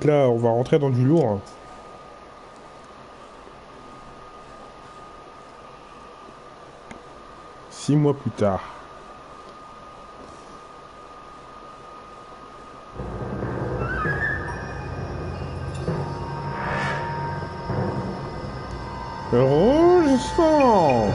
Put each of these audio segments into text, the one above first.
Donc là, on va rentrer dans du lourd. 6 mois plus tard. Rouge sang.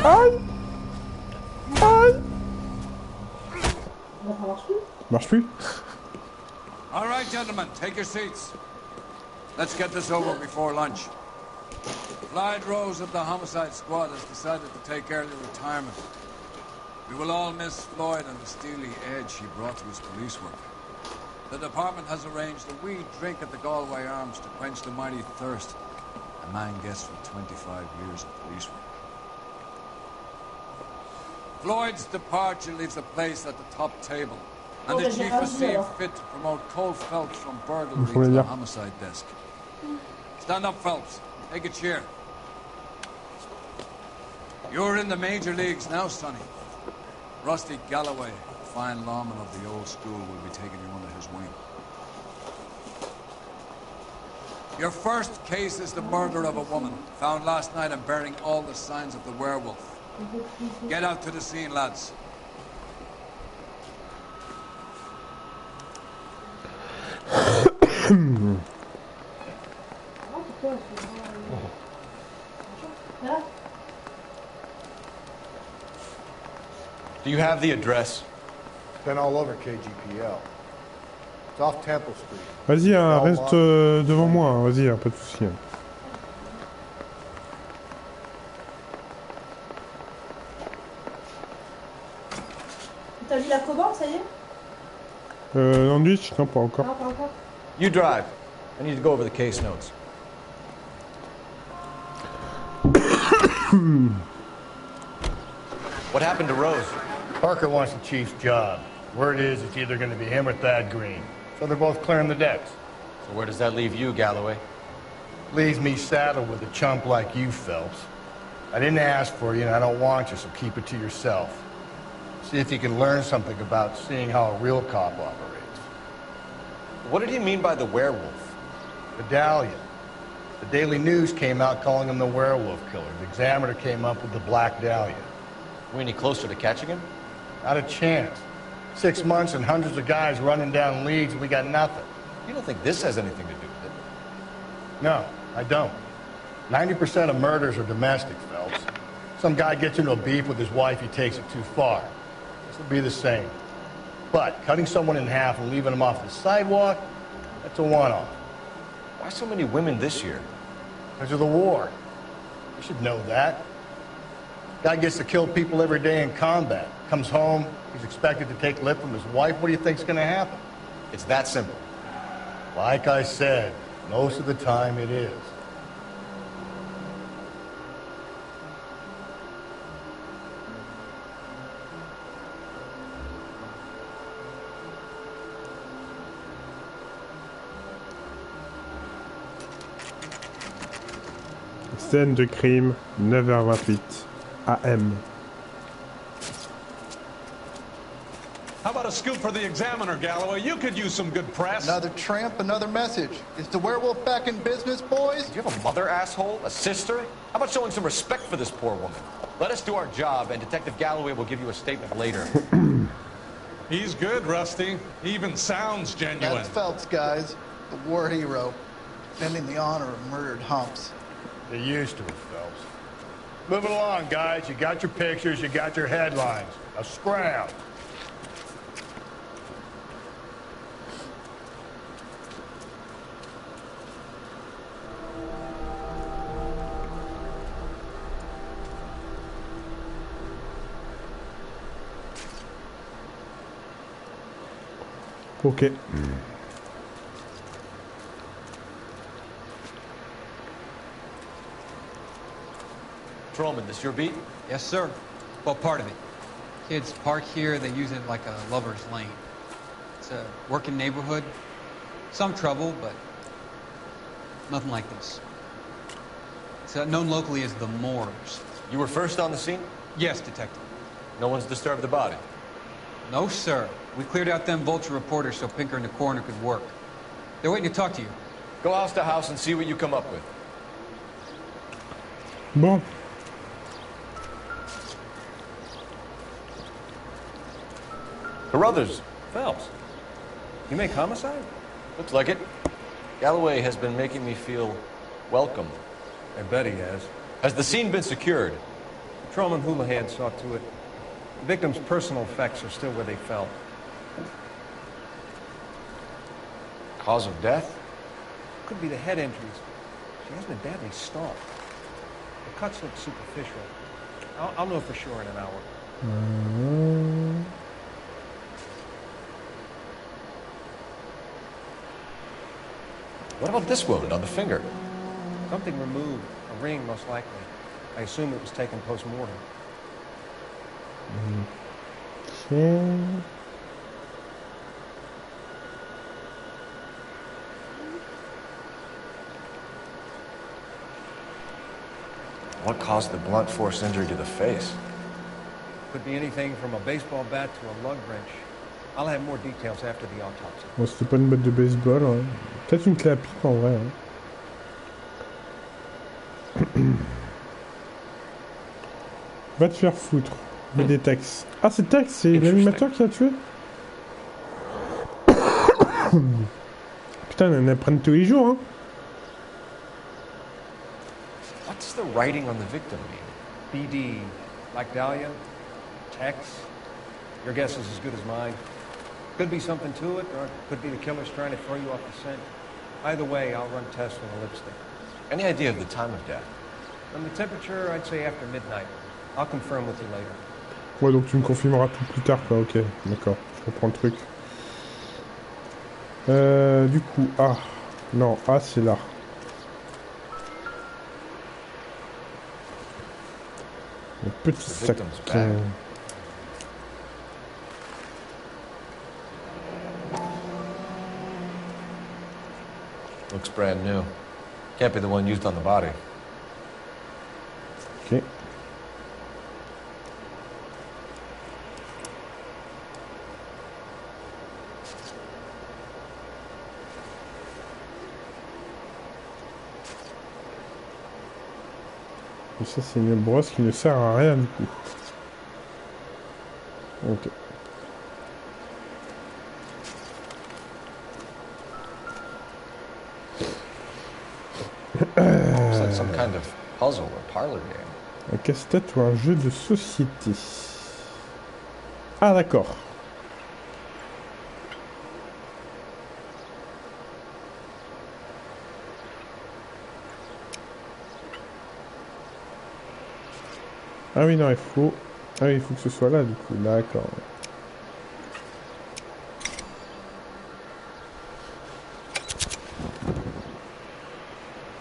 Aïe! Aïe! Marche plus? All right, gentlemen, take your seats. Let's get this over before lunch. Clyde Rose of the homicide squad has decided to take early retirement. We will all miss Floyd and the steely edge he brought to his police work. The department has arranged a wee drink at the Galway Arms to quench the mighty thirst a man gets from 25 years of police work. Floyd's departure leaves the place at the top table, and the chief has seen fit to promote Cole Phelps from burglary to the homicide desk. Stand up, Phelps. Take a cheer. You're in the major leagues now, Sonny. Rusty Galloway, a fine lawman of the old school, will be taking you under his wing. Your first case is the murder of a woman, found last night and bearing all the signs of the werewolf. Get out to the scene, lads. Do you have the address? Been all over KGPL. It's off Temple Street. Vas-y, hein, reste devant moi, hein, vas-y, hein, pas de soucis. Hein. T'as vu la commande, ça y est? Sandwich? Non, pas encore. Non, pas encore. You drive. I need to go over the case notes. What happened to Rose? Parker wants the chief's job. Word is it's either going to be him or Thad Green. So they're both clearing the decks. So where does that leave you, Galloway? Leaves me saddled with a chump like you, Phelps. I didn't ask for you, and I don't want you, so keep it to yourself. See if you can learn something about seeing how a real cop operates. What did he mean by the werewolf? Medallion. The Daily News came out calling him the werewolf killer. The Examiner came up with the Black Dahlia. Are we any closer to catching him? Not a chance. 6 months and hundreds of guys running down leads, and we got nothing. You don't think this has anything to do with it? No, I don't. 90% of murders are domestic, Phelps. Some guy gets into a beef with his wife, he takes it too far. This will be the same. But cutting someone in half and leaving them off the sidewalk, that's a one-off. Why so many women this year? Because of the war. You should know that. Guy gets to kill people every day in combat. Comes home, he's expected to take lip from his wife. What do you think's gonna happen? It's that simple. Like I said, most of the time it is. Scène de crime, 9h28 AM. How about a scoop for the Examiner, Galloway? You could use some good press. Another tramp, another message. Is the werewolf back in business, boys? Do you have a mother, asshole? A sister? How about showing some respect for this poor woman? Let us do our job, and Detective Galloway will give you a statement later. He's good, Rusty. He even sounds genuine. That's Phelps, guys. The war hero. Defending the honor of murdered humps. You're used to it, Phelps. Moving along, guys. You got your pictures, you got your headlines. Now scram. Ok. Patrolman, this your beat? Yes, sir. Well, part of it. Kids park here, they use it like a lover's lane. It's a working neighborhood. Some trouble, but nothing like this. It's known locally as the Moors. You were first on the scene? Yes, Detective. No one's disturbed the body? No, sir. We cleared out them vulture reporters so Pinker and the coroner could work. They're waiting to talk to you. Go house to house and see what you come up with. Bon. Carruthers, Phelps, you make homicide? looks like it. Galloway has been making me feel welcome. I bet he has. Has the scene been secured? Patrolman Houlihan saw to it. The victim's personal effects are still where they fell. Cause of death? Could be the head injuries. She has been badly stalked. The cuts look superficial. I'll know for sure in an hour. What about this wound on the finger? Something removed. A ring, most likely. I assume it was taken post-mortem. Okay. What caused the blunt force injury to the face? Could be anything from a baseball bat to a lug wrench. I'll have more details after the autopsy. Bon, c'était pas une batte de baseball, ouais. Peut-être une clé à pipe en vrai. Hein. Va te faire foutre. Mais des Tex. Ah, c'est Tex, c'est l'animateur qui a tué. Putain, ils en apprennent tous les jours, hein. What's the writing on the victim mean? BD, like Dahlia, Tex. Your guess is as good as mine. Could be something to it, or it could be the killer's trying to throw you off the scent. Either way, I'll run tests for the lipstick. Any idea of the time of death? From the temperature, I'd say after midnight. I'll confirm with you later. Ouais, donc tu me confirmeras tout plus tard, quoi. Ok, d'accord. Je comprends le truc. Du coup, A. Non, A, c'est là. Le petit sac. Looks brand new. Can't be the one used on the body. Ok. Et ça, c'est une brosse qui ne sert à rien du coup. Ok. Looks like some kind of puzzle or parlor game. Un casse-tête ou un jeu de société. Ah, d'accord. Ah oui, non, il faut... Ah oui, il faut que ce soit là, du coup. D'accord.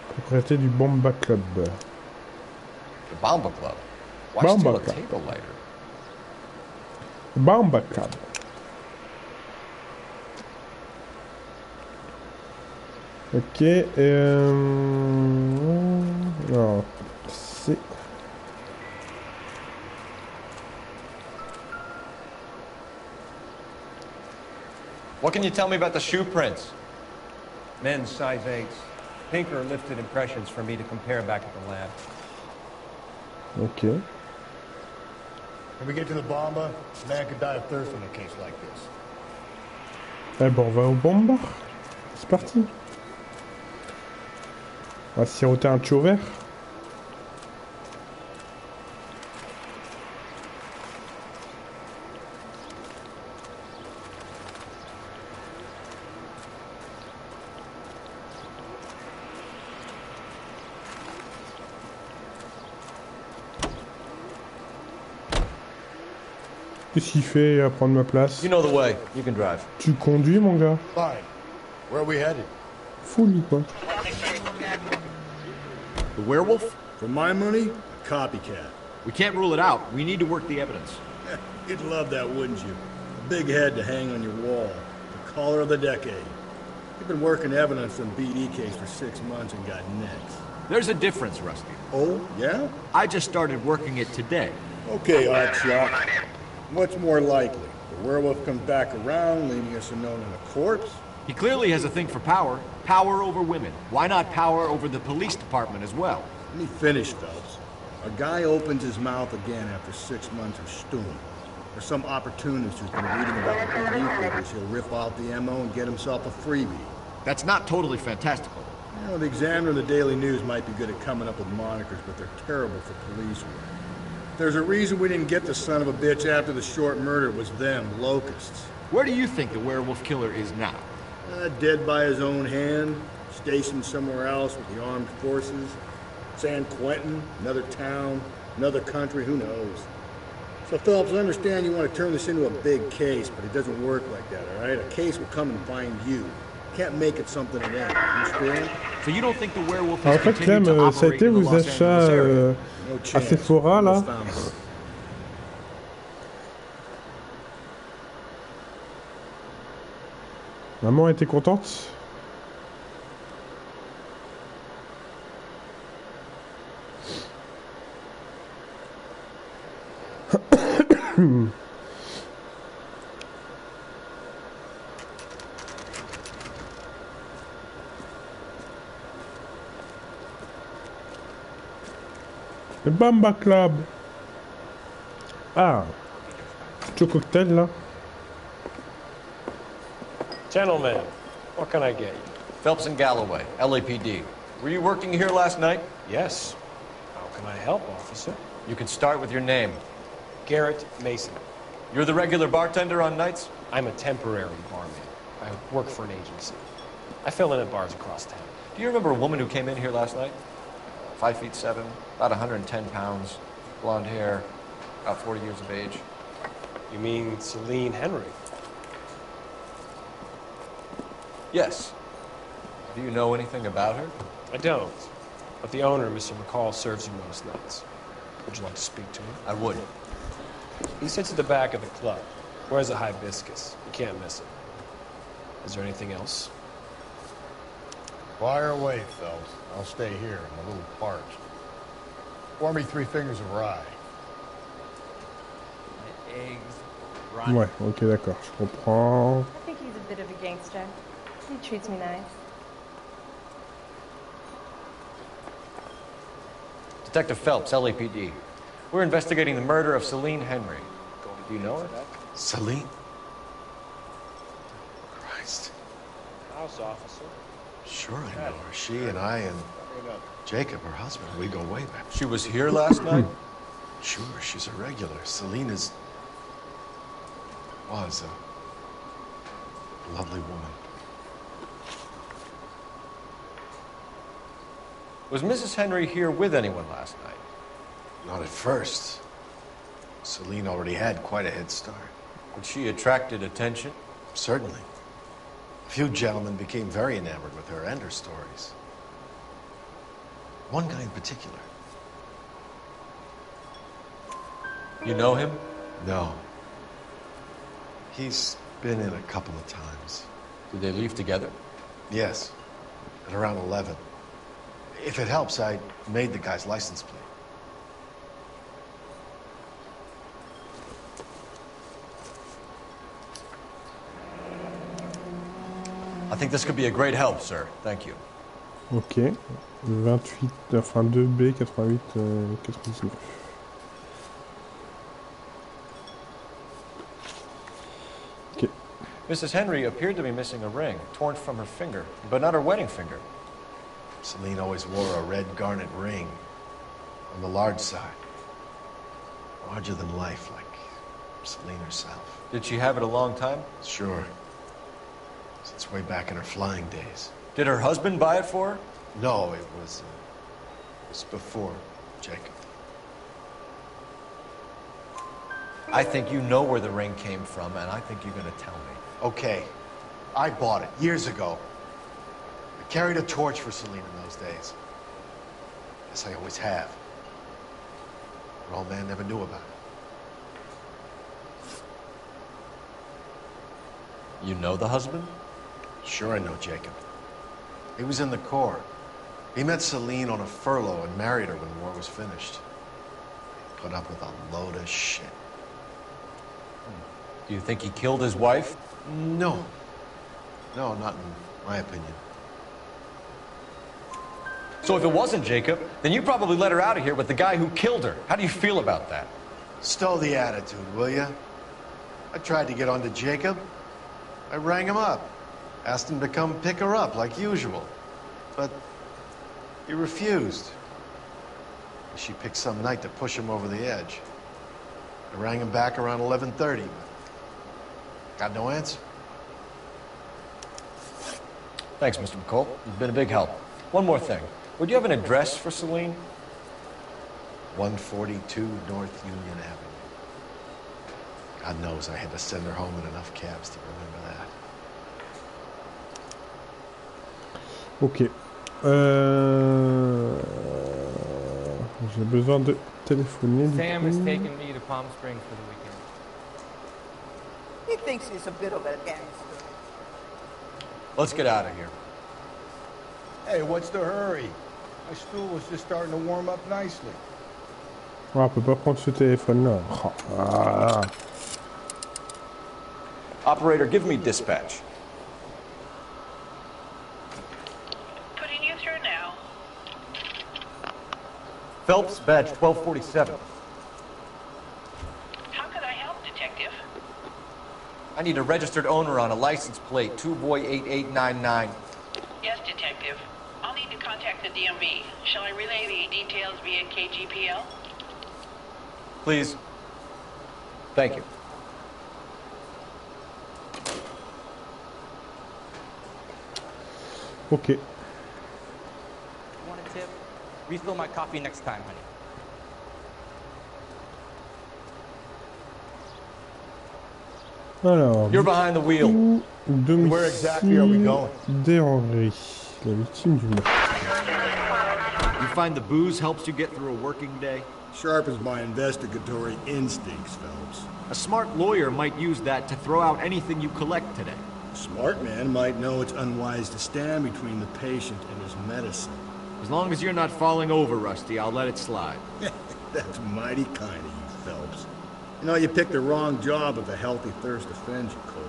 Propriété du Bomba Club. The Bomba Club. Why Bomba steal a Club. table lighter? Bomba Club. Ok, non, c'est... What can you tell me about the shoe prints? Men's size 8s. Pinker lifted impressions for me to compare back at the lab. Ok. When we get to the Bomba, a man could die of thirst in a case like this. Eh ben, on va au Bomba. C'est parti. On va siroter un tcho vert. Qu'est-ce qu'il fait à prendre ma place? You know the way. You can drive. Tu conduis, mon gars? Fine. Where are we headed? Fou, lui, quoi. The werewolf? For my money, a copycat. We can't rule it out. We need to work the evidence. You'd love that, wouldn't you? A big head to hang on your wall. The caller of the decade. You've been working evidence on BD case for 6 months and got next. There's a difference, Rusty. Oh, yeah? I just started working it today. Okay, Archlock. What's more likely? The werewolf comes back around, leaving us a note on a corpse? He clearly has a thing for power. Power over women. Why not power over the police department as well? Let me finish, Phelps. A guy opens his mouth again after 6 months of stewing. Or some opportunist who's been reading about the BD figures, he'll rip out the MO and get himself a freebie. That's not totally fantastical. You know, the Examiner and the Daily News might be good at coming up with monikers, but they're terrible for police work. There's a reason we didn't get the son of a bitch after the short murder. It was them, locusts. Where do you think the werewolf killer is now? Dead by his own hand, stationed somewhere else with the armed forces. San Quentin, another town, another country, who knows? So, Phelps, I understand you want to turn this into a big case, but it doesn't work like that, all right? A case will come and find you. Can't make it something it ain't. Understand? So you don't think the werewolf En has fait, continued to Clem, ça a operate été in the vos Los Angeles achats area? No à chance. Sephora, là? Almost found it. Maman était contente? Le Bamba Club. Ah. Petit cocktail là. Gentlemen, what can I get you? Phelps and Galloway, LAPD. Were you working here last night? Yes. How can I help, officer? You can start with your name. Garrett Mason. You're the regular bartender on nights? I'm a temporary barman. I work for an agency. I fill in at bars across town. Do you remember a woman who came in here last night? 5'7", about 110 pounds, blonde hair, about 40 years of age. You mean Celine Henry? Yes. Do you know anything about her? I don't. But the owner, Mr. McCall, serves you most nights. Would you like to speak to him? I would. He sits at the back of the club. Wears a hibiscus. You can't miss it. Is there anything else? Fire away, Phelps. I'll stay here. I'm a little parched. Pour me 3 fingers of rye. Eggs. Ouais, ok, d'accord, je comprends. I think he's a bit of a gangster. He treats me nice. Detective Phelps, LAPD. We're investigating the murder of Celine Henry. Do you know her? Celine? Christ. House officer. Sure I know her. She and I and Jacob, her husband, we go way back. She was here last night? Sure, she's a regular. Celine was a lovely woman. Was Mrs. Henry here with anyone last night? Not at first. Celine already had quite a head start. And she attracted attention? Certainly. A few gentlemen became very enamored with her and her stories. One guy in particular. You know him? No. He's been in a couple of times. Did they leave together? Yes. At around 11. If it helps, I made the guy's license plate. I think this could be a great help, sir. Thank you. Ok. 28, enfin 2B, 88, 99. Ok. Mrs. Henry appeared to be missing a ring, torn from her finger, but not her wedding finger. Celine always wore a red garnet ring on the large side. Larger than life, like Celine herself. Did she have it a long time? Sure. Since way back in her flying days. Did her husband buy it for her? No, it was before Jacob. I think you know where the ring came from, and I think you're going to tell me. Okay. I bought it years ago. I carried a torch for Celine in those days. As I always have. Her old man never knew about it. You know the husband? Sure I know Jacob. He was in the Corps. He met Celine on a furlough and married her when the war was finished. Put up with a load of shit. Do you think he killed his wife? No. No, not in my opinion. So if it wasn't Jacob, then you probably let her out of here with the guy who killed her. How do you feel about that? Stow the attitude, will ya? I tried to get onto Jacob. I rang him up. Asked him to come pick her up, like usual. But he refused. She picked some night to push him over the edge. I rang him back around 11:30, but got no answer. Thanks, Mr. McCall. You've been a big help. One more thing. Would you have an address for Celine? 142 North Union Avenue. God knows I had to send her home in enough cabs to remember that. Ok. J'ai besoin de téléphoner. Sam is taking me to Palm Springs for the weekend. He thinks he's a bit of a gangster. Let's get out of here. Hey, what's the hurry? My stool was just starting to warm up nicely. Ah, on peut pas prendre ce téléphone-là. Ah. Operator, give me dispatch. Putting you through now. Phelps, badge 1247. How could I help, Detective? I need a registered owner on a license plate, 2boy8899. Yes, Detective. I'll need to contact the DMV. Shall I relay the details via KGPL? Please. Thank you. Ok. Want a tip? Refill my coffee next time, honey. Alors. You're behind the wheel. Where exactly are we going? D'Henri, la victime du meurtre. You find the booze helps you get through a working day? Sharpens my investigatory instincts, Phelps. A smart lawyer might use that to throw out anything you collect today. A smart man might know it's unwise to stand between the patient and his medicine. As long as you're not falling over, Rusty, I'll let it slide. That's mighty kind of you, Phelps. You know, you picked the wrong job if a healthy thirst offends you, Cole.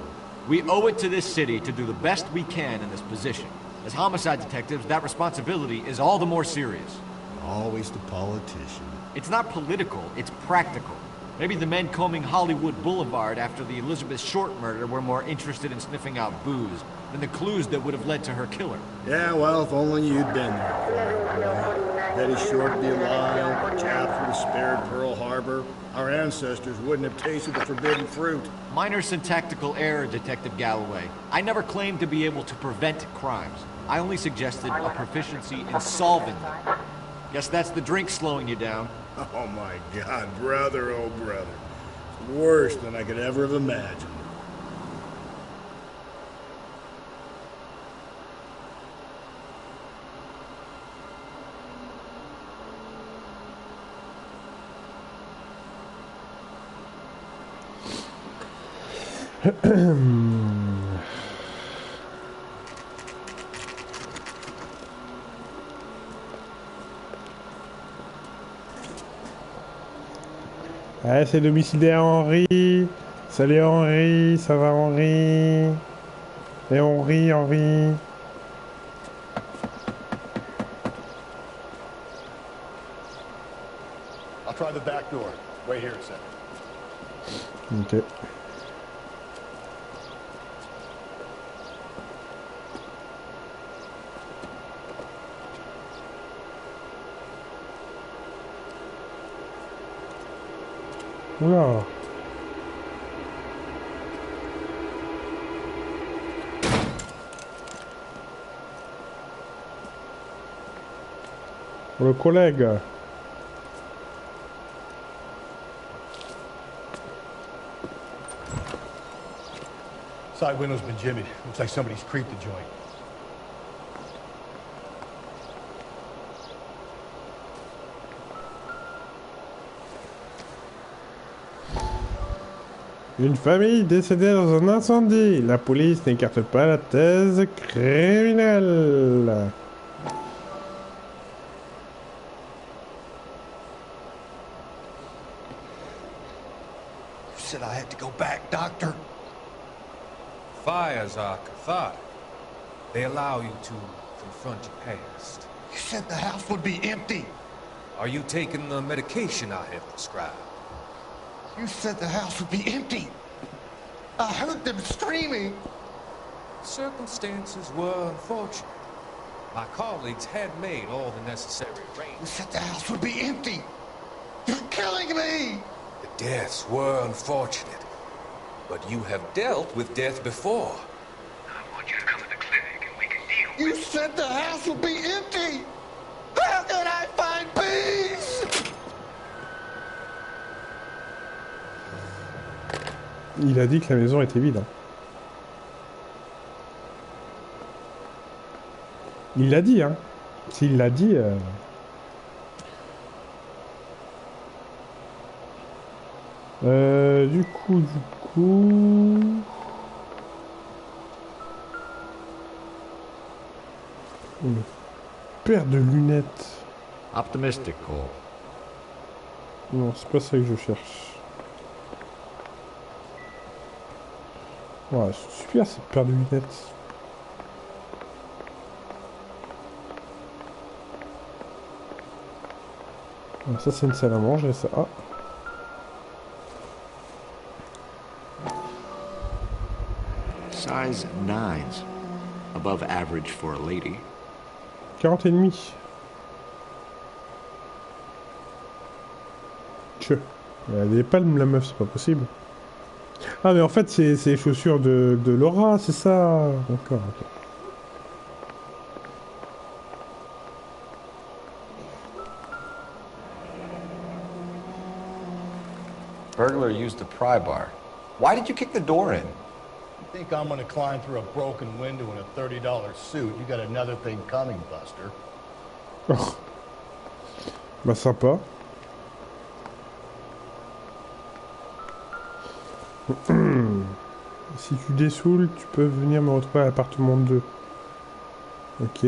We owe it to this city to do the best we can in this position. As homicide detectives, that responsibility is all the more serious. Always the politician. It's not political, it's practical. Maybe the men combing Hollywood Boulevard after the Elizabeth Short murder were more interested in sniffing out booze than the clues that would have led to her killer. Yeah, well, if only you'd been there. Betty Short would be alive, the chaps would have spared Pearl Harbor. Our ancestors wouldn't have tasted the forbidden fruit. Minor syntactical error, Detective Galloway. I never claimed to be able to prevent crimes. I only suggested a proficiency in solving them. Guess that's the drink slowing you down. Oh my God, brother, oh brother. It's worse than I could ever have imagined. Ah, c'est domiciliaire Henri. Salut Henri, ça va Henri? Et Henri. I'll try the back door. Wait here a second. Ok. Oula. Le collègue. Side window's been jimmied. Looks like somebody's creeped the joint. Une famille décédée dans un incendie. La police n'écarte pas la thèse criminelle. You said I had to go back, Doctor. Fires are cathartic. They allow you to confront your past. You said the house would be empty. Are you taking the medication I have prescribed? You said the house would be empty. I heard them screaming. Circumstances were unfortunate. My colleagues had made all the necessary arrangements. You said the house would be empty. You're killing me. The deaths were unfortunate, but you have dealt with death before. I want you to come to the clinic and we can deal. You said the house would be empty. How can I find peace? Il a dit que la maison était vide. Hein. Il l'a dit, hein. S'il l'a dit... du coup... Une paire de lunettes. Optimistic, Cole. Non, c'est pas ça que je cherche. Ouais, c'est super cette paire de lunettes. Ah, ça c'est une salle à manger, ça. Ah. Size 9s. Above average for a lady. 40 et demi. Elle a des palmes, la meuf, c'est pas possible. Ah, mais en fait, c'est les chaussures de Laura, c'est ça. D'accord, ok. Burglar used the pry bar. Why did you kick the door in? You think I'm gonna climb through a broken window in a $30 suit? You got another thing coming, Buster. Oh. Bah, sympa. Si tu dessoules, tu peux venir me retrouver à l'appartement 2. Ok.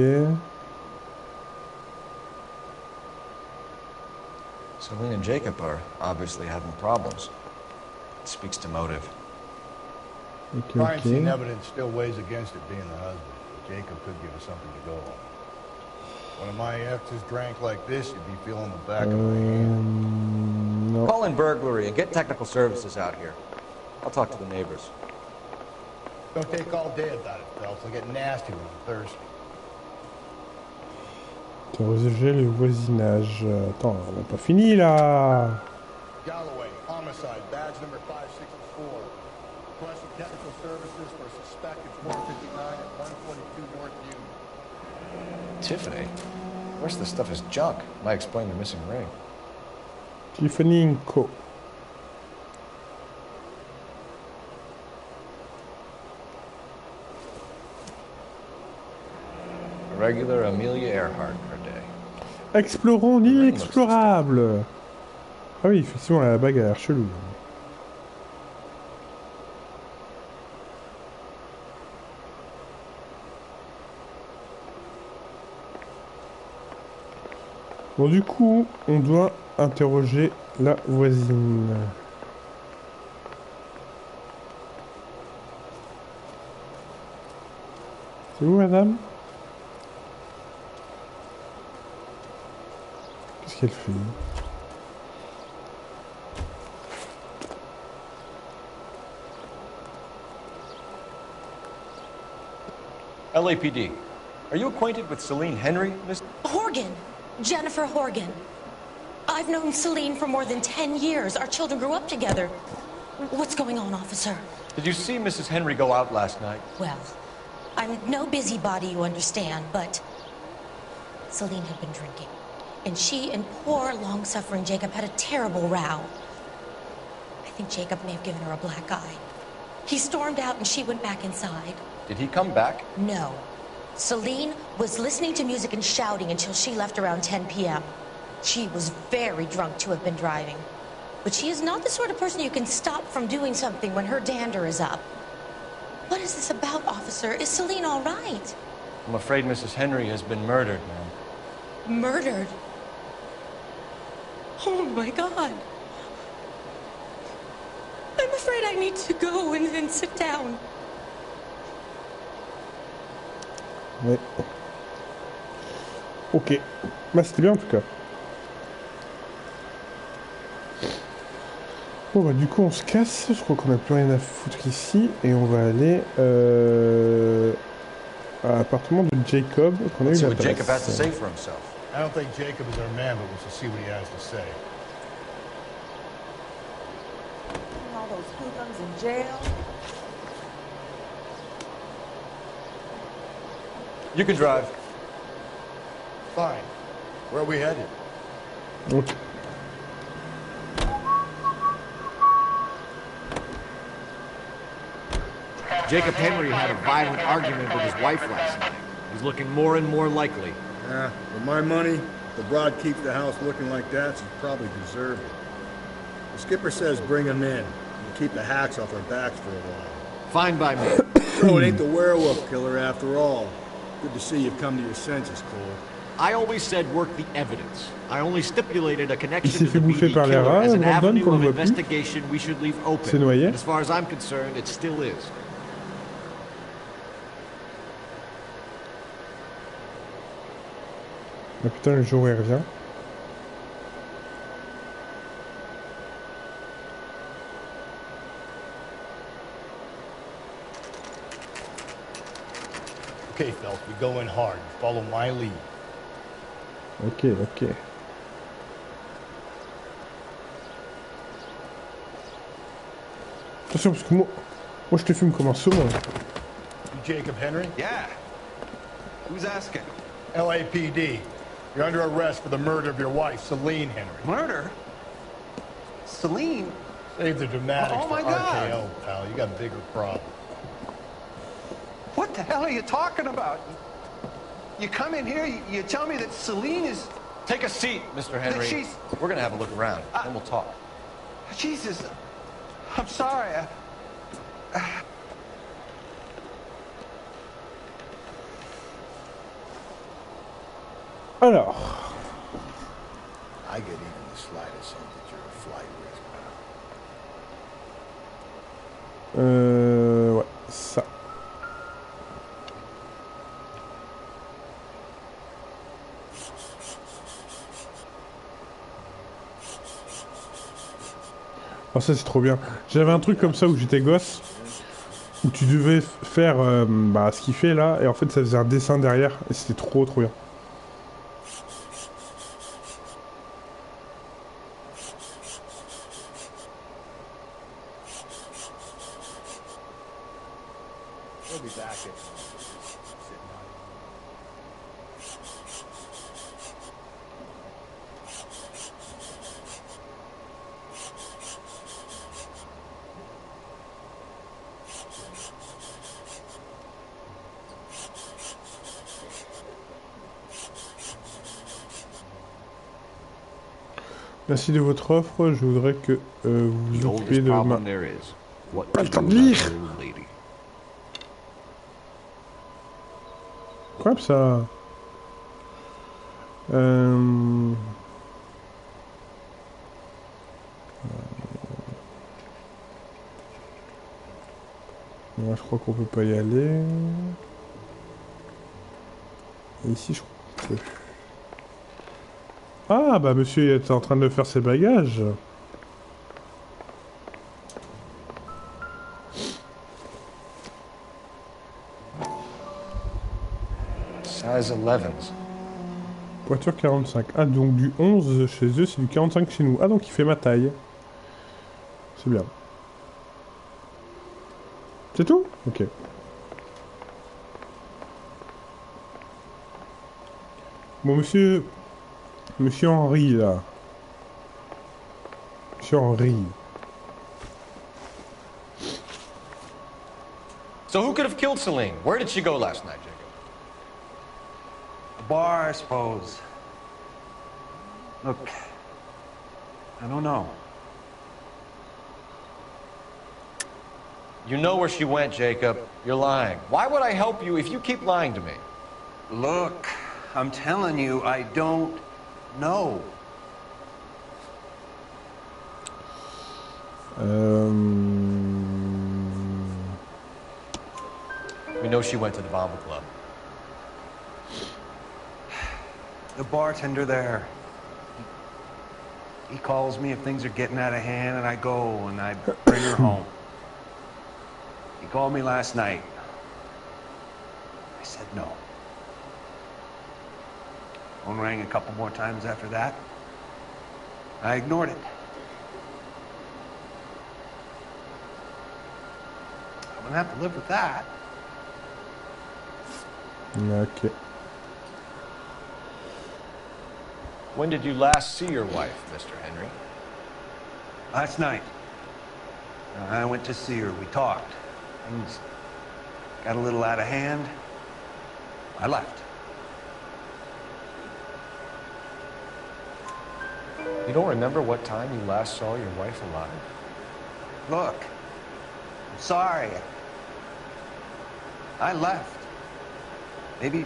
Celine and Jacob are obviously having problems. It speaks to motive. Ok, Crime scene ok. evidence still weighs against it being the husband. Jacob could give us something to go on. One of my exes drank like this, you'd be feeling the back of my hand. Non. Call in burglary and get technical services out here. I'll talk to the neighbors. Don't take all day about it, Phelps. I'll get nasty when I'm thirsty. Interroger le voisinage. Attends, on n'a pas fini là. Galloway, homicide, badge number 564. Requesting technical services for a suspect at 459 at 142 North Union. Tiffany? The rest of the stuff is junk. Might explain the missing ring. Tiffany Co. A regular Amelia Earhart per day. Explorons l'inexplorable. Ah oui, effectivement, la bague a l'air chelou. Bon, du coup, on doit interroger la voisine. C'est où, madame? Qu'est-ce qu'elle fait? LAPD. Are you acquainted with Celine Henry, Miss? Horgan. Jennifer Horgan. I've known Celine for more than 10 years. Our children grew up together. What's going on, officer? Did you see Mrs. Henry go out last night? Well, I'm no busybody, you understand, but Celine had been drinking. And she and poor, long-suffering Jacob had a terrible row. I think Jacob may have given her a black eye. He stormed out and she went back inside. Did he come back? No. Celine was listening to music and shouting until she left around 10 p.m. She was very drunk to have been driving. But she is not the sort of person you can stop from doing something when her dander is up. What is this about, officer? Is Celine all right? I'm afraid Mrs. Henry has been murdered, ma'am. Murdered? Oh my God. I'm afraid I need to go and sit down. Ouais. Ok. Bah, c'était bien en tout cas. Bon bah du coup on se casse, je crois qu'on a plus rien à foutre ici et on va aller à l'appartement de Jacob qu'on a eu See what Jacob has to l'adresse. say for himself. I don't think Jacob is our man, but we should see what he has to say. All those hoodlums in jail. You can drive. Fine. Where are we headed? Ok. Jacob Henry had a violent argument with his wife last night. He's looking more and more likely. Yeah, for my money, if the broad keeps the house looking like that, she's probably deserved it. The skipper says bring him in and keep the hacks off our backs for a while. Fine by me. So it ain't the werewolf killer after all. Good to see you've come to your senses, Cole. I always said work the evidence. I only stipulated a Il connection s'est to fait the bouffer BD par les killer rats, as an Brandon, avenue qu'on of le voit plus. investigation we should leave open. C'est noyé. And as far as I'm concerned, it still is. Ah putain, le jour où il revient. Okay, Phelps, we go in hard. Follow my lead. Ok, ok. Attention, parce que moi je te fume comme un saumon. You Jacob Henry? Yeah. Who's asking? LAPD. You're under arrest for the murder of your wife, Celine Henry. Murder? Celine? Save the dramatics Oh, my for God. RKO, pal. You got bigger problems. What the hell are you talking about? You come in here, you tell me that Celine is... Take a seat, Mr. Henry. she's- We're gonna have a look around, then we'll talk. Jesus, I'm sorry. Alors. I get even the slightest hint that you're a flight risk. Ouais, ça. Oh ça c'est trop bien. J'avais un truc comme ça où j'étais gosse, où tu devais faire bah, ce qu'il fait là, et en fait ça faisait un dessin derrière, et c'était trop bien. We'll be back at Merci de votre offre, je voudrais que vous The vous occupiez oldest de ma... problem there is. What Pas to le temps do de about lire. the old lady. Quoi ça Moi je crois qu'on peut pas y aller. Et ici je crois qu'on peut. Ah bah monsieur est en train de faire ses bagages. Size 11s. Voiture 45. Ah donc du 11 chez eux c'est du 45 chez nous. Ah donc il fait ma taille. C'est bien. C'est tout? Ok. Bon monsieur... Monsieur Henry là. Monsieur Henry. So who could have killed Celine? Where did she go last night, Jacob? A bar, I suppose. Look, I don't know. You know where she went, Jacob. You're lying. Why would I help you if you keep lying to me? Look, I'm telling you, I don't know. We know she went to the Bomber Club. The bartender there. He calls me if things are getting out of hand, and I go and I bring her home. He called me last night. I said no. Phone rang a couple more times after that. I ignored it. I'm gonna have to live with that. Ok. When did you last see your wife, Mr. Henry? Last night. I went to see her. We talked. Things got a little out of hand. I left. You don't remember what time you last saw your wife alive? Look, I'm sorry. I left. Maybe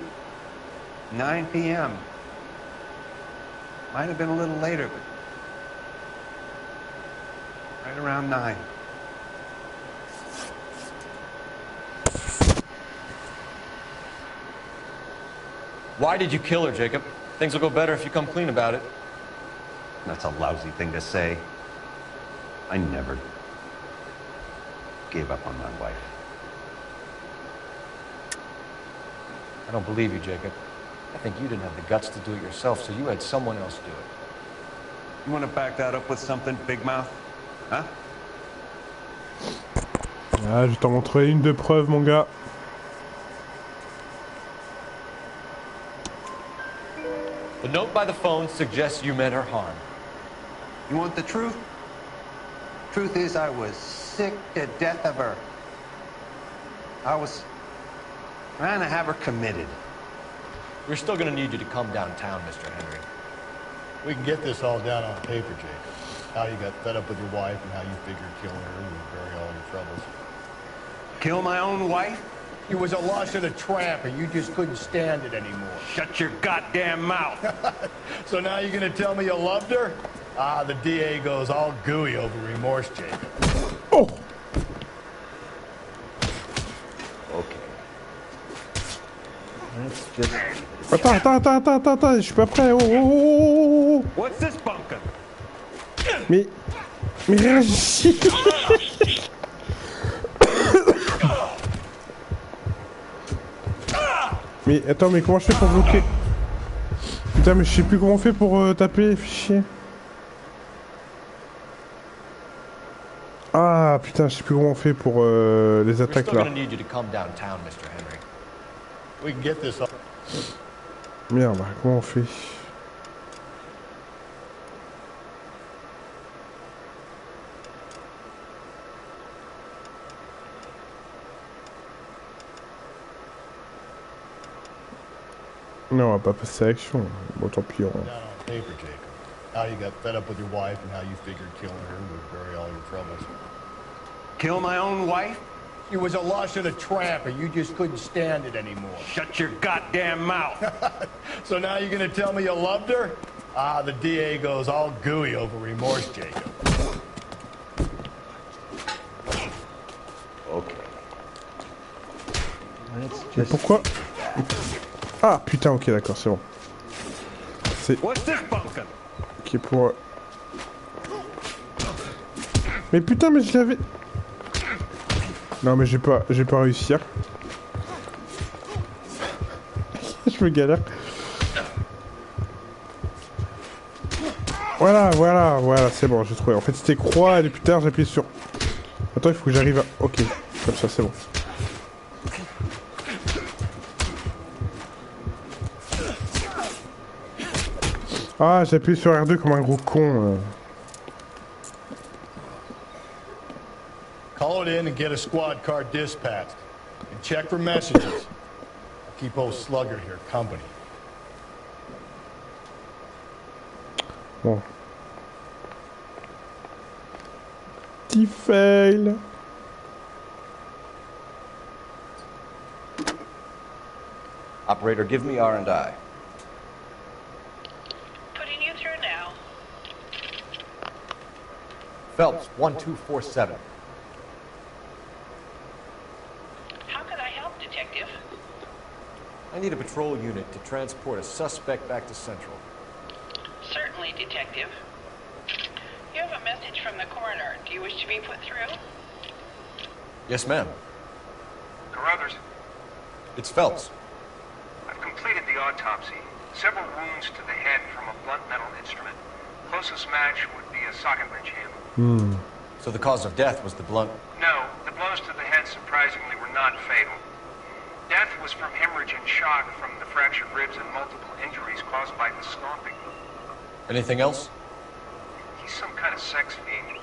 9 p.m. Might have been a little later, but right around 9. Why did you kill her, Jacob? Things will go better if you come clean about it. That's a lousy thing to say. I never gave up on my wife. I don't believe you, Jacob. I think you didn't have the guts to do it yourself, so you had someone else do it. You want to back that up with something, Big Mouth? Huh? Ah, je vais t'en montrer une de preuve, mon gars. The note by the phone suggests you meant her harm. You want the truth? Truth is, I was sick to death of her. I was trying to have her committed. We're still gonna need you to come downtown, Mr. Henry. We can get this all down on paper, Jacob. How you got fed up with your wife and how you figured killing her would bury all your troubles. Kill my own wife? You was a lush and a tramp, and you just couldn't stand it anymore. Shut your goddamn mouth. So now you're gonna tell me you loved her? Ah, the DA goes all gooey over remorse, Jacob. Oh! Okay. Let's just... Attends, je suis pas prêt. Oh. What's this bunker? Mais réagis. Mais attends, mais comment je fais pour bloquer? Putain, mais je sais plus comment on fait pour taper, fichier. Ah putain, je sais plus comment on fait pour les attaques là. We can get this all... Merde, comment on fait? Non, on va pas passer à l'action. Bon, tant pis. Down on paper, Jacob. How you got fed up with your wife and how you figured killing her would bury all your troubles. Kill my own wife? You was a lush and a tramp, and you just couldn't stand it anymore. Shut your goddamn mouth. So now you're gonna tell me you loved her? Ah, the DA goes all gooey over remorse, Jacob. Okay. Mais pourquoi? Ah putain, ok, d'accord, c'est bon. C'est... Ok, pour... Mais putain, mais je l'avais... Non, mais j'ai pas réussir. Je me galère. Voilà, c'est bon, j'ai trouvé. En fait, c'était croix, et plus tard, j'appuie sur... Attends, il faut que j'arrive à... Ok, comme ça, c'est bon. Ah, j'ai appuyé sur R2 comme un gros con. Call it in and get a squad car dispatched. And check for messages. Keep old Slugger here company. Bon. Petit fail. Operator, give me R&I. Putting you through now. Phelps, 1247. How could I help, Detective? I need a patrol unit to transport a suspect back to Central. Certainly, Detective. You have a message from the coroner. Do you wish to be put through? Yes, ma'am. Carruthers, It's Phelps. I've completed the autopsy. Several wounds to the head from a blunt metal instrument. Closest match would be a socket wrench handle. So the cause of death was the blunt... No, the blows to the head surprisingly were not fatal. Death was from hemorrhage and shock from the fractured ribs and multiple injuries caused by the stomping. Anything else? He's some kind of sex fiend.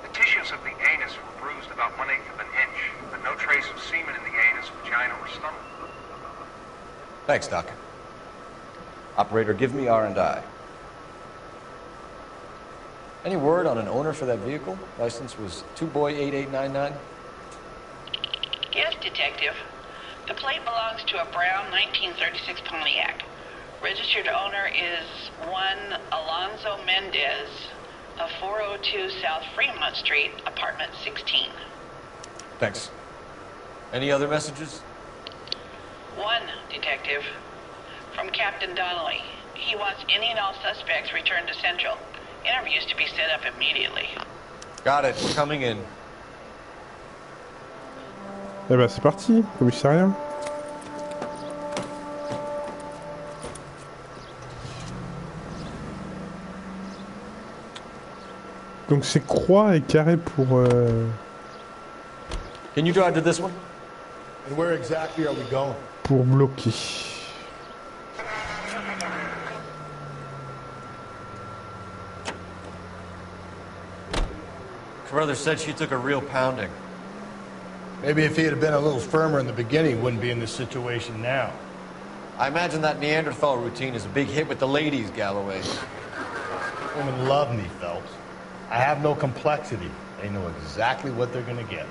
The tissues of the anus were bruised about 1/8 of an inch, but no trace of semen in the anus, vagina, or stomach. Thanks, Doc. Operator, give me R&I. Any word on an owner for that vehicle? License was 2boy8899. Yes, Detective. The plate belongs to a brown 1936 Pontiac. Registered owner is one Alonzo Mendez of 402 South Fremont Street, apartment 16. Thanks. Any other messages? One, Detective. From Captain Donnelly. He wants any and all suspects returned to Central. Interviews to be set up immediately. Got it. We're coming in. Eh ben c'est parti, commissariat. Donc c'est croix et carré pour... Can you drive to this one? And where exactly are we going? Pour bloquer. Carruthers said she took a real pounding. Maybe if he had been a little firmer in the beginning, he wouldn't be in this situation now. I imagine that Neanderthal routine is a big hit with the ladies, Galloway. Women love me, Phelps. I have no complexity. They know exactly what they're gonna get.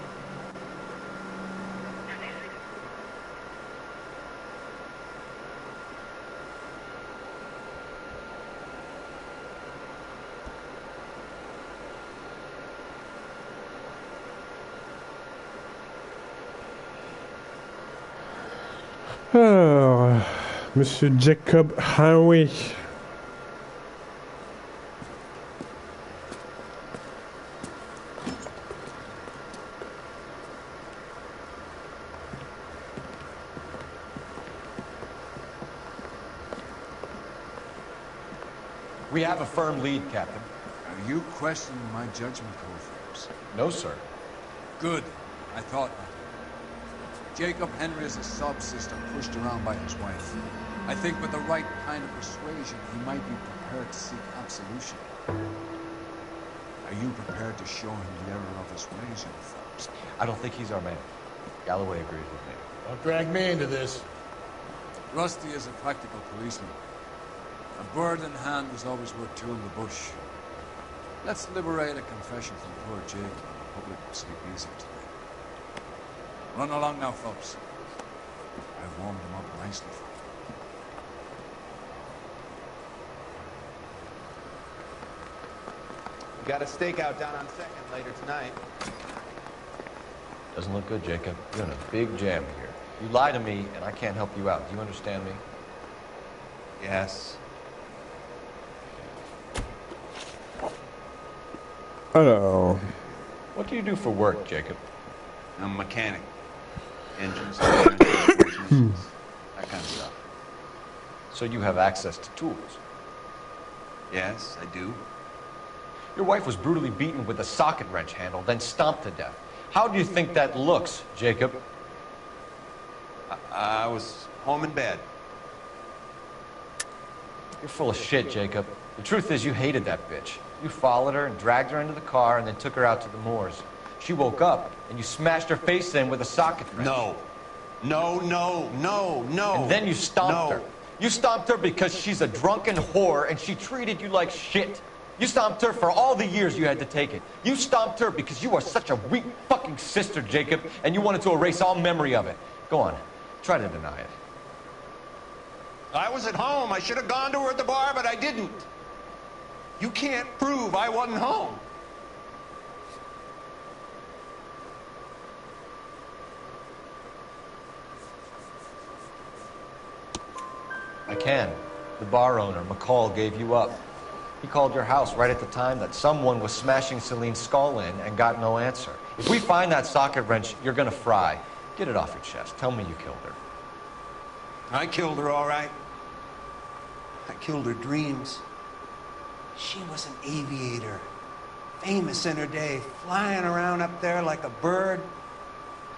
Alors, Monsieur Jacob Highway. We have a firm lead, Captain. Are you questioning my judgment call, Phelps? No, sir. Good. I thought not. Jacob Henry is a sub-sister pushed around by his wife. I think with the right kind of persuasion, he might be prepared to seek absolution. Are you prepared to show him the error of his ways, young Phelps? I don't think he's our man. Galloway agrees with me. Don't drag me into this. Rusty is a practical policeman. A bird in hand is always worth two in the bush. Let's liberate a confession from poor Jake, and the public will sleep easy tonight. Run along now, Phelps. I've warmed them up nicely for you. We got a stakeout down on 2nd later tonight. Doesn't look good, Jacob. You're in a big jam here. You lie to me, and I can't help you out. Do you understand me? Yes. Alors... What do you do for work, Jacob? I'm a mechanic. Engines, transmissions, that kind of stuff. So you have access to tools? Yes, I do. Your wife was brutally beaten with a socket wrench handle, then stomped to death. How do you think that looks, Jacob? I was home in bed. You're full of shit, Jacob. The truth is you hated that bitch. You followed her and dragged her into the car and then took her out to the moors. She woke up and you smashed her face in with a socket wrench. No. No, no, no, no. And then you stomped her. You stomped her because she's a drunken whore and she treated you like shit. You stomped her for all the years you had to take it. You stomped her because you are such a weak fucking sister, Jacob, and you wanted to erase all memory of it. Go on. Try to deny it. I was at home. I should have gone to her at the bar, but I didn't. You can't prove I wasn't home. I can. The bar owner, McCall, gave you up. He called your house right at the time that someone was smashing Celine's skull in and got no answer. If we find that socket wrench, you're gonna fry. Get it off your chest. Tell me you killed her. I killed her, all right. I killed her dreams. She was an aviator, famous in her day, flying around up there like a bird.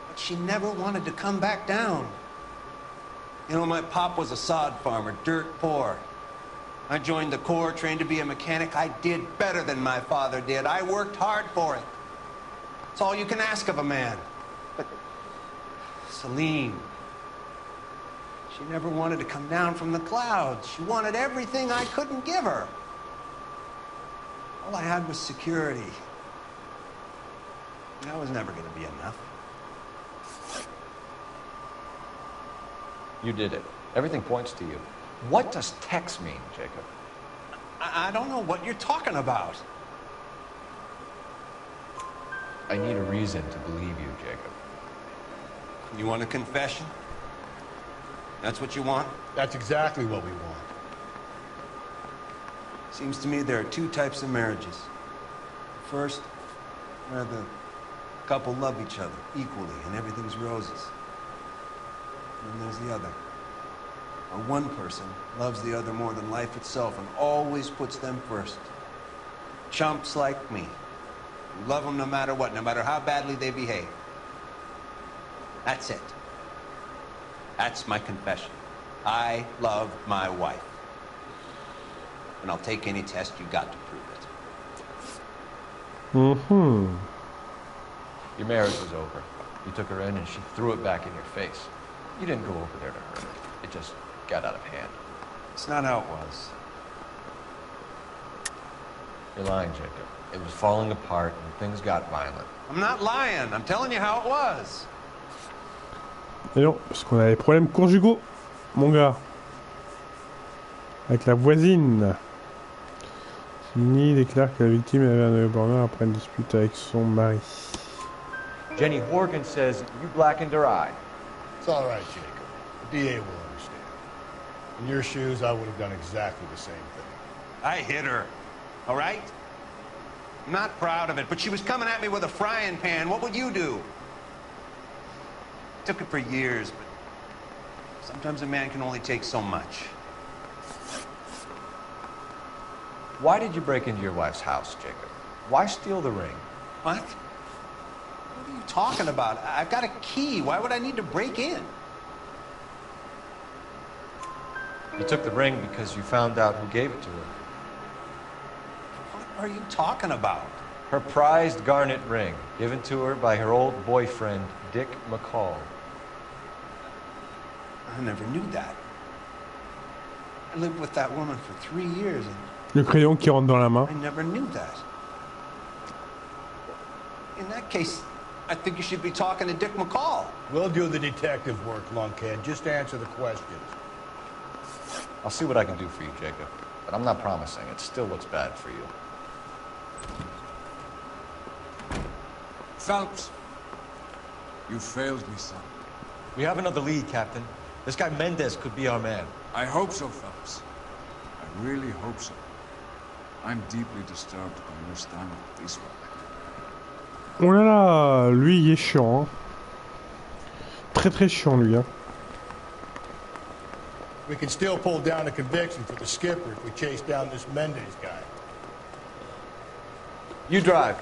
But she never wanted to come back down. You know, my pop was a sod farmer, dirt poor. I joined the Corps, trained to be a mechanic. I did better than my father did. I worked hard for it. It's all you can ask of a man. But Celine, she never wanted to come down from the clouds. She wanted everything I couldn't give her. All I had was security. That was never going to be enough. You did it. Everything points to you. What does Tex mean, Jacob? I don't know what you're talking about. I need a reason to believe you, Jacob. You want a confession? That's what you want? That's exactly what we want. Seems to me there are two types of marriages. First, where the couple love each other equally and everything's roses. And there's the other. Where one person loves the other more than life itself and always puts them first. Chumps like me. Who love them no matter what, no matter how badly they behave. That's it. That's my confession. I love my wife. And I'll take any test you got to prove it. Mm-hmm. Your marriage was over. You took her in and she threw it back in your face. You didn't go over there to hurt her. It just got out of hand. It's not how it was. You're lying, Jacob. It was falling apart and things got violent. I'm not lying. I'm telling you how it was. Et non, parce qu'on a des problèmes conjugaux, mon gars. Avec la voisine. Sidney déclare que la victime avait un burner après une dispute avec son mari. Jenny Horgan says you blackened her eye. It's all right, Jacob. The DA will understand. In your shoes, I would have done exactly the same thing. I hit her. All right? I'm not proud of it, but she was coming at me with a frying pan. What would you do? Took it for years, but sometimes a man can only take so much. Why did you break into your wife's house, Jacob? Why steal the ring? What? What are you talking about? I've got a key. Why would I need to break in? You took the ring because you found out who gave it to her. What are you talking about? Her prized garnet ring, given to her by her old boyfriend, Dick McCall. I never knew that. I lived with that woman for 3 years and Le crayon qui rentre dans la main. I never knew that. In that case, I think you should be talking to Dick McCall. We'll do the detective work, lunkhead. Just answer the questions. I'll see what I can do for you, Jacob. But I'm not promising. It still looks bad for you. Phelps, you failed me, son. We have another lead, Captain. This guy Mendez could be our man. I hope so, Phelps. I really hope so. I'm deeply disturbed by your stand with police work. Oh là là, lui il est chiant. Hein. Très très chiant lui. Hein. We can still pull down a conviction for the skipper if we chase down this Mendez guy. You drive.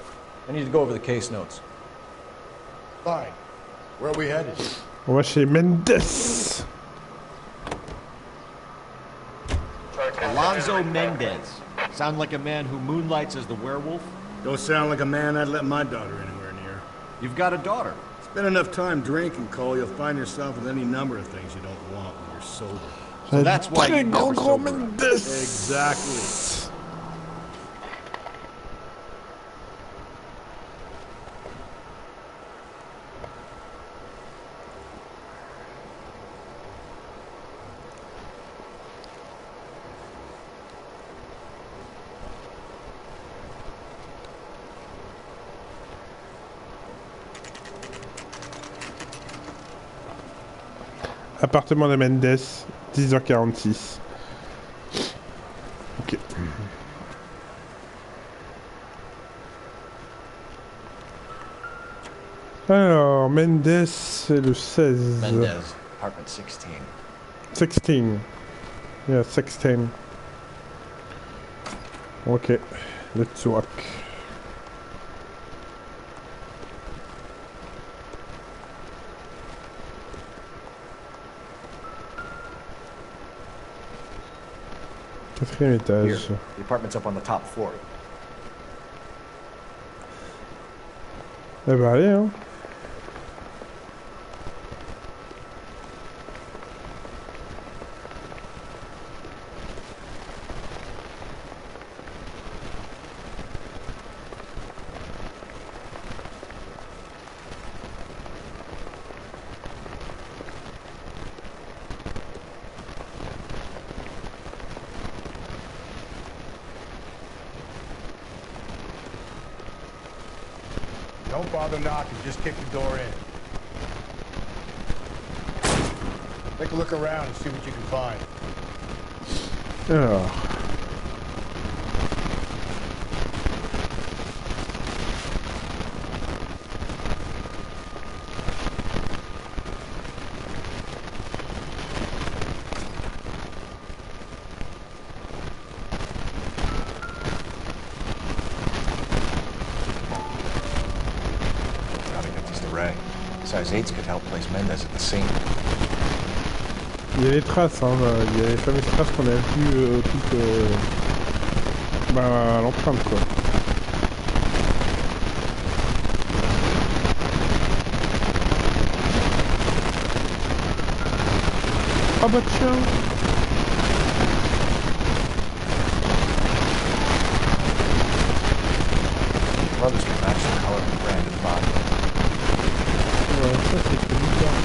I need to go over the case notes. Fine. Where are we headed? On va chez Mendez. Alonzo Mendez. Sound like a man who moonlights as the werewolf? Don't sound like a man I'd let my daughter anywhere near. You've got a daughter. Spend enough time drinking, Cole, you'll find yourself with any number of things you don't want when you're sober. So that's why you never sober up. Exactly. Appartement de Mendes, 10h46. Ok. Alors, Mendes, c'est le 16. Mendez, apartment 16. 16. Yeah, 16. Ok, let's walk. Quatrième Here, étage. the apartment's up on the top floor. Eh ben allez, hein. Don't bother knocking, just kick the door in. Take a look around and see what you can find. Alors. Gotta get this to Ray. Size 8s could help place Mendez at the scene. Il y a les traces, hein, il y a les fameuses traces qu'on a vues toutes à l'empreinte, quoi. Ah bah tiens. Brothers can match the color and brand of the body. Ouais, ça c'est très bizarre.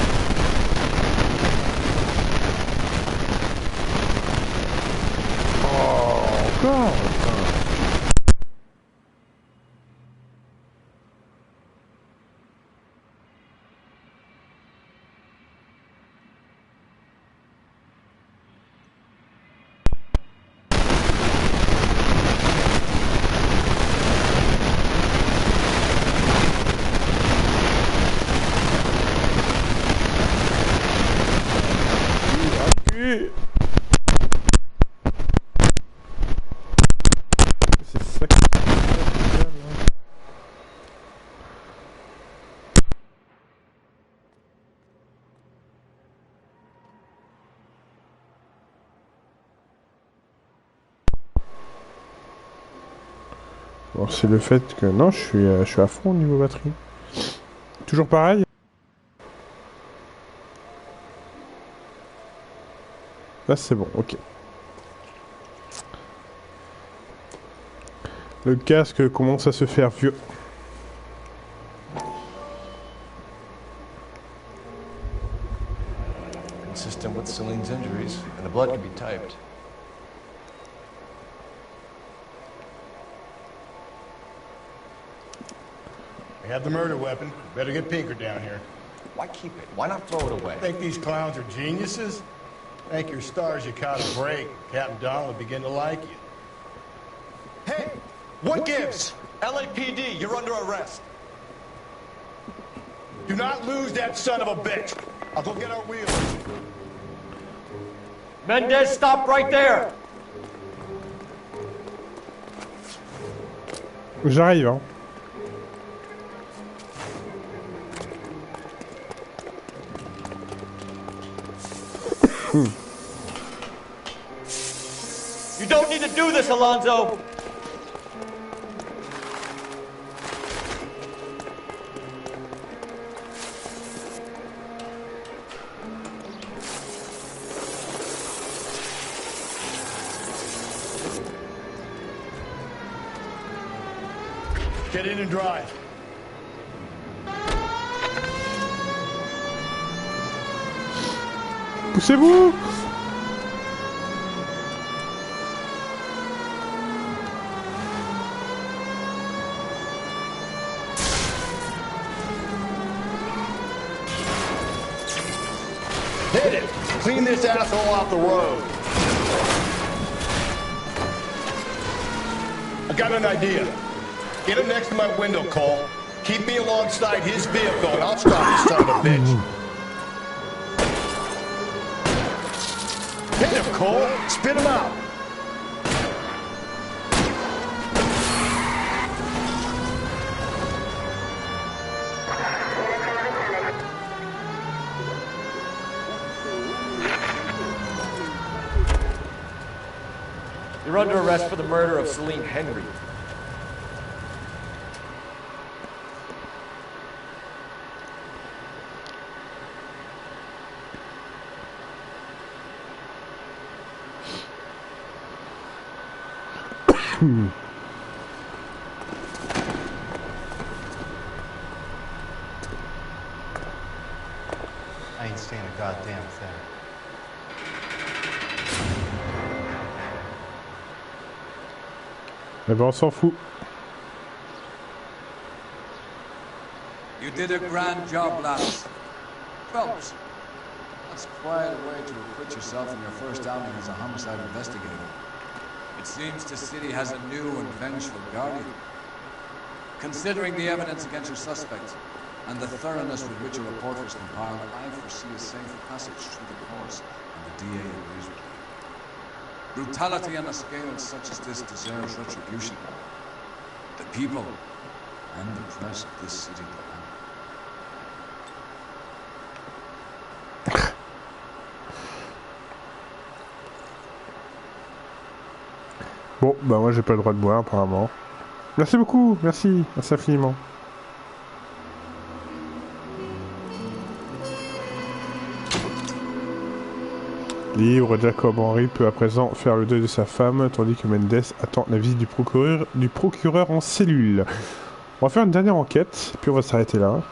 Encore. C'est ça qui est bien, hein. Bon, c'est le fait que... Non, je suis à fond au niveau batterie. Toujours pareil. Là, c'est bon, ok. Le casque commence à se faire vieux. Consistent with Celine's injuries, and the blood could be typed. We have the murder weapon. Better get Pinker down here. Why keep it? Why not throw it away? Think these clowns are geniuses? Thank your stars you caught a break. Captain Donald will begin to like you. Hey! What gives? LAPD, you're under arrest. Do not lose that son of a bitch. I'll go get our wheels. Mendez, stop right there! J'arrive, hein. You don't need to do this, Alonzo! Get in and drive. Poussez-vous! Hit it! Clean this asshole off the road. I got an idea. Get him next to my window, Cole. Keep me alongside his vehicle, and I'll stop this son of a bitch. Hit him, Cole. Spit him out. You're under arrest for the murder of Celine Henry. I ain't saying a goddamn thing. Eh ben on s'en fout. You did a grand job, lads. Fellas, that's quite a way to acquit yourself in your first outing as a homicide investigator. It seems the city has a new and vengeful guardian. Considering the evidence against your suspects and the thoroughness with which your report was compiled, I foresee a safe passage through the courts, and the DA agrees with me. Brutality on a scale such as this deserves retribution. The people and the press of this city demand. Bon, bah moi j'ai pas le droit de boire apparemment. Merci beaucoup, merci infiniment. Libre, Jacob Henry peut à présent faire le deuil de sa femme, tandis que Mendes attend la visite du procureur en cellule. On va faire une dernière enquête, puis on va s'arrêter là.